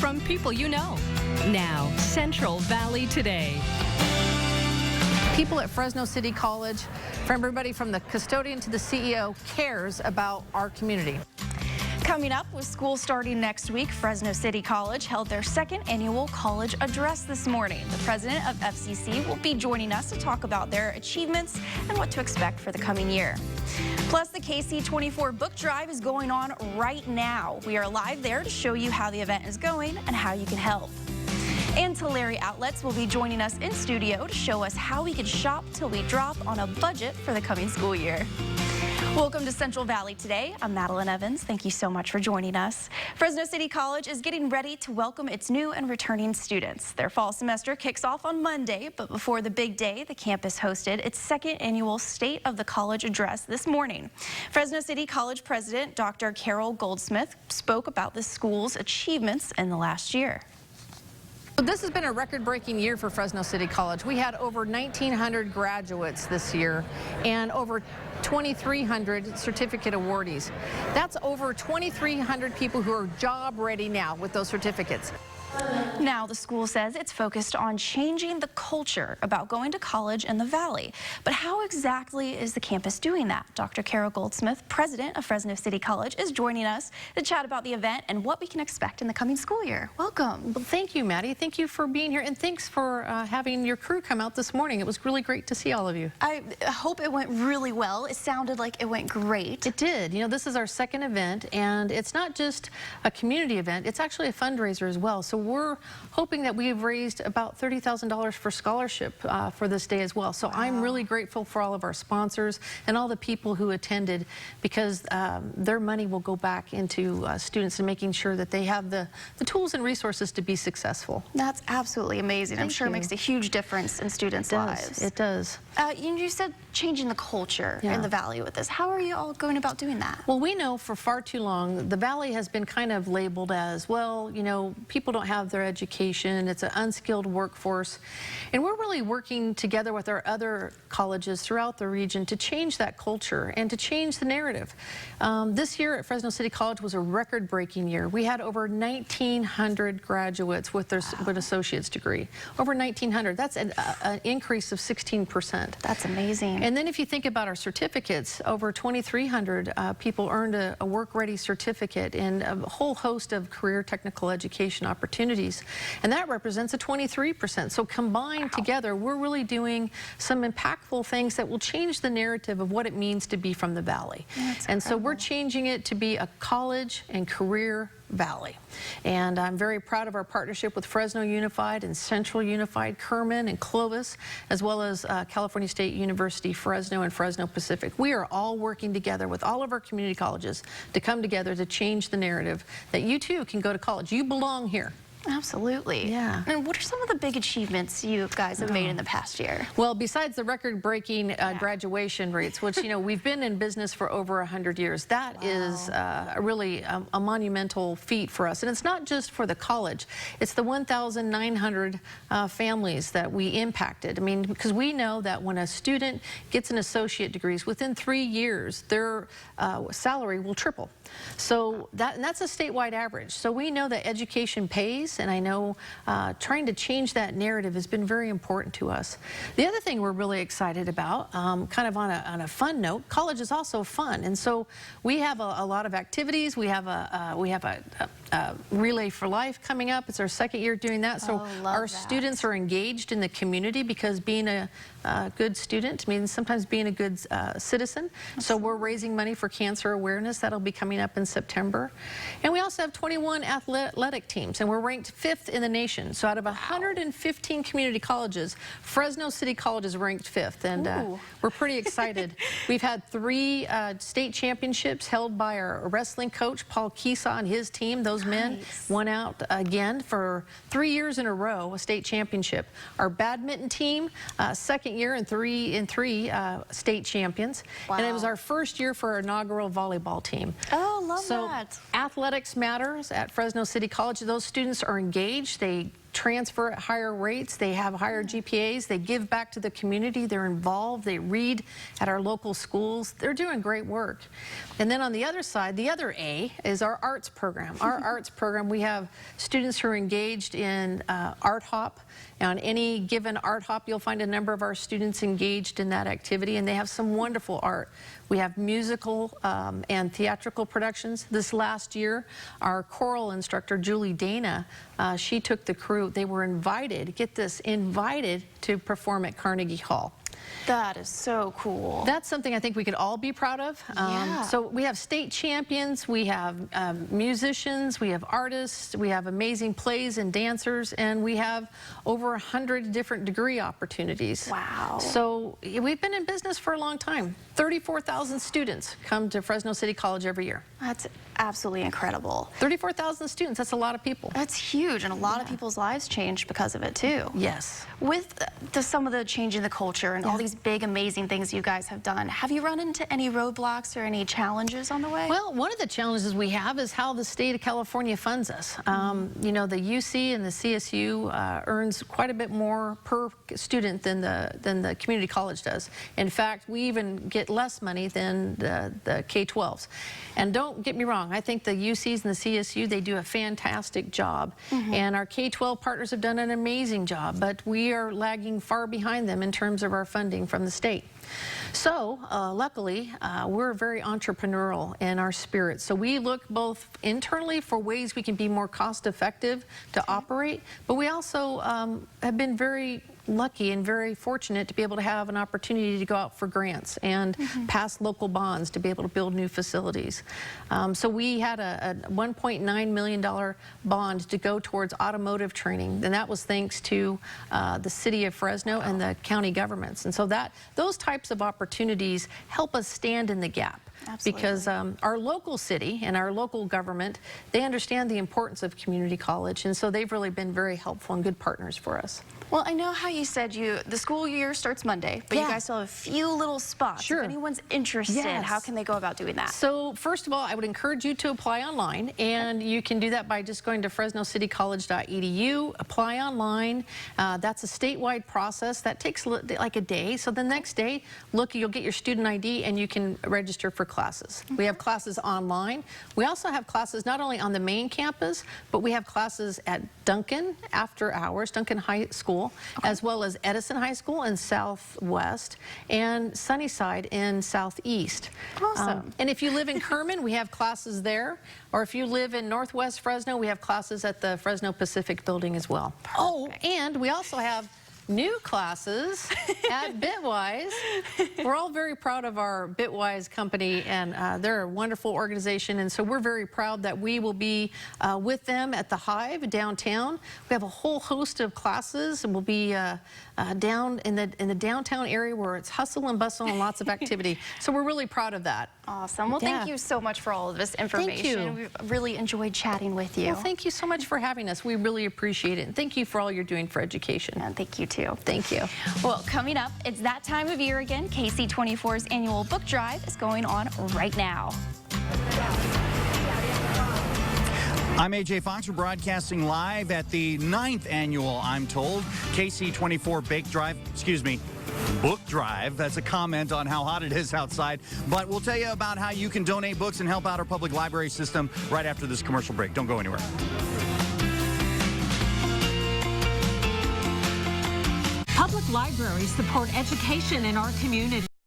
from people you know. Now, Central Valley Today. People at Fresno City College, from everybody from the custodian to the CEO, cares about our community. Coming up, with school starting next week, Fresno City College held their second annual college address this morning. The president of FCC will be joining us to talk about their achievements and what to expect for the coming year. Plus, the KC24 book drive is going on right now. We are live there to show you how the event is going and how you can help. And Tulare Outlets will be joining us in studio to show us how we can shop till we drop on a budget for the coming school year. Welcome to Central Valley Today. I'm Madeline Evans. Thank you so much for joining us. Fresno City College is getting ready to welcome its new and returning students. Their fall semester kicks off on Monday, but before the big day, the campus hosted its second annual State of the College address this morning. Fresno City College President Dr. Carole Goldsmith spoke about the school's achievements in the last year. This has been a record-breaking year for Fresno City College. We had over 1,900 graduates this year and over 2,300 certificate awardees. That's over 2,300 people who are job ready now with those certificates. Now, the school says it's focused on changing the culture about going to college in the Valley. But how exactly is the campus doing that? Dr. Carole Goldsmith, president of Fresno City College, is joining us to chat about the event and what we can expect in the coming school year. Welcome. Well, thank you, Maddie. Thank you for being here, and thanks for having your crew come out this morning. It was really great to see all of you. I hope it went really well. It sounded like it went great. It did. You know, this is our second event, and it's not just a community event. It's actually a fundraiser as well. So we're hoping that we've raised about $30,000 for scholarship for this day as well. So wow. I'm really grateful for all of our sponsors and all the people who attended, because their money will go back into students and making sure that they have the tools and resources to be successful. That's absolutely amazing. I'm sure it makes a huge difference in students' lives. It does. You said changing the culture in the Valley with this. How are you all going about doing that? Well, we know for far too long the Valley has been kind of labeled as, well, you know, people don't have their education, it's an unskilled workforce, and we're really working together with our other colleges throughout the region to change that culture and to change the narrative. This year at Fresno City College was a record-breaking year. We had over 1,900 graduates with their associate's degree. Over 1,900. That's an increase of 16%. That's amazing. And then if you think about our certificates, over 2,300 people earned a work-ready certificate in a whole host of career technical education opportunities. And that represents a 23%. So combined together, we're really doing some impactful things that will change the narrative of what it means to be from the Valley. And so we're changing it to be a college and career Valley. And I'm very proud of our partnership with Fresno Unified and Central Unified, Kerman and Clovis, as well as California State University, Fresno and Fresno Pacific. We are all working together with all of our community colleges to come together to change the narrative that you too can go to college. You belong here. Absolutely. Yeah. And what are some of the big achievements you guys have made in the past year? Well, besides the record-breaking graduation rates, which, you know, we've been in business for over 100 years, that is really a monumental feat for us. And it's not just for the college. It's the 1,900 families that we impacted. I mean, because we know that when a student gets an associate degree, within 3 years, their salary will triple. So that's a statewide average. So we know that education pays, and I know trying to change that narrative has been very important to us. The other thing we're really excited about, kind of on a fun note, college is also fun, and so we have a lot of activities. We have a Relay for Life coming up. It's our second year doing that. So our students are engaged in the community, because being a good student means sometimes being a good citizen. So we're raising money for cancer awareness. That'll be coming up in September. And we also have 21 athletic teams, and we're ranked 5th in the nation. So out of 115 community colleges, Fresno City College is ranked 5th, and we're pretty excited. We've had 3 state championships held by our wrestling coach, Paul Kisa, and his team. Those men won out again for 3 years in a row, a state championship. Our badminton team, second year and three state champions. And it was our first year for our inaugural volleyball team. Oh, love that. So athletics matters at Fresno City College. Those students are engaged. They transfer at higher rates. They have higher GPAs. They give back to the community. They're involved. They read at our local schools. They're doing great work. And then on the other side, the other A is our arts program. Our arts program, we have students who are engaged in art hop. On any given art hop, you'll find a number of our students engaged in that activity, and they have some wonderful art. We have musical and theatrical productions. This last year, our choral instructor, Julie Dana, she took the crew. They were invited, get this, invited to perform at Carnegie Hall. That is so cool. That's something I think we could all be proud of. Yeah. So we have state champions, we have musicians, we have artists, we have amazing plays and dancers, and we have over 100 different degree opportunities. Wow. So we've been in business for a long time. 34,000 students come to Fresno City College every year. That's absolutely incredible. 34,000 students, that's a lot of people. That's huge, and a lot of people's lives changed because of it too. Yes. With some of the change in the culture and all these big, amazing things you guys have done, have you run into any roadblocks or any challenges on the way? Well, one of the challenges we have is how the state of California funds us. You know, the UC and the CSU earns quite a bit more per student than the community college does. In fact, we even get less money than the K-12s. And don't get me wrong, I think the UCs and the CSU, they do a fantastic job. And our K-12 partners have done an amazing job, but we are lagging far behind them in terms of our funding from the state. So luckily, we're very entrepreneurial in our spirit. So we look both internally for ways we can be more cost effective to operate, but we also have been very lucky and very fortunate to be able to have an opportunity to go out for grants and pass local bonds to be able to build new facilities. So we had a $1.9 million bond to go towards automotive training, and that was thanks to the city of Fresno and the county governments. And so those types of opportunities help us stand in the gap. Absolutely. Because our local city and our local government, they understand the importance of community college, and so they've really been very helpful and good partners for us. Well, I know how you said the school year starts Monday, but you guys still have a few little spots. Sure. If anyone's interested, how can they go about doing that? So first of all, I would encourage you to apply online, and you can do that by just going to fresnocitycollege.edu, apply online. That's a statewide process. That takes like a day. So the next day, you'll get your student ID and you can register for classes. We have classes online. We also have classes not only on the main campus, but we have classes at Duncan after hours, Duncan High School, as well as Edison High School in Southwest and Sunnyside in Southeast. Awesome. And if you live in Kerman, we have classes there. Or if you live in Northwest Fresno, we have classes at the Fresno Pacific building as well. Oh, and we also have new classes at Bitwise. We're all very proud of our Bitwise company, and they're a wonderful organization, and so we're very proud that we will be with them at the Hive downtown. We have a whole host of classes, and we'll be down in the downtown area where it's hustle and bustle and lots of activity. So we're really proud of that. Awesome. Well, thank you so much for all of this information. Thank you. We've really enjoyed chatting with you. Well, thank you so much for having us. We really appreciate it, and thank you for all you're doing for education. And thank you too. Thank you. Well, coming up, it's that time of year again. KC24's annual book drive is going on right now. I'm AJ Fox. We're broadcasting live at the 9th annual, I'm told, KC24 book drive. That's a comment on how hot it is outside. But we'll tell you about how you can donate books and help out our public library system right after this commercial break. Don't go anywhere. Public libraries support education in our community.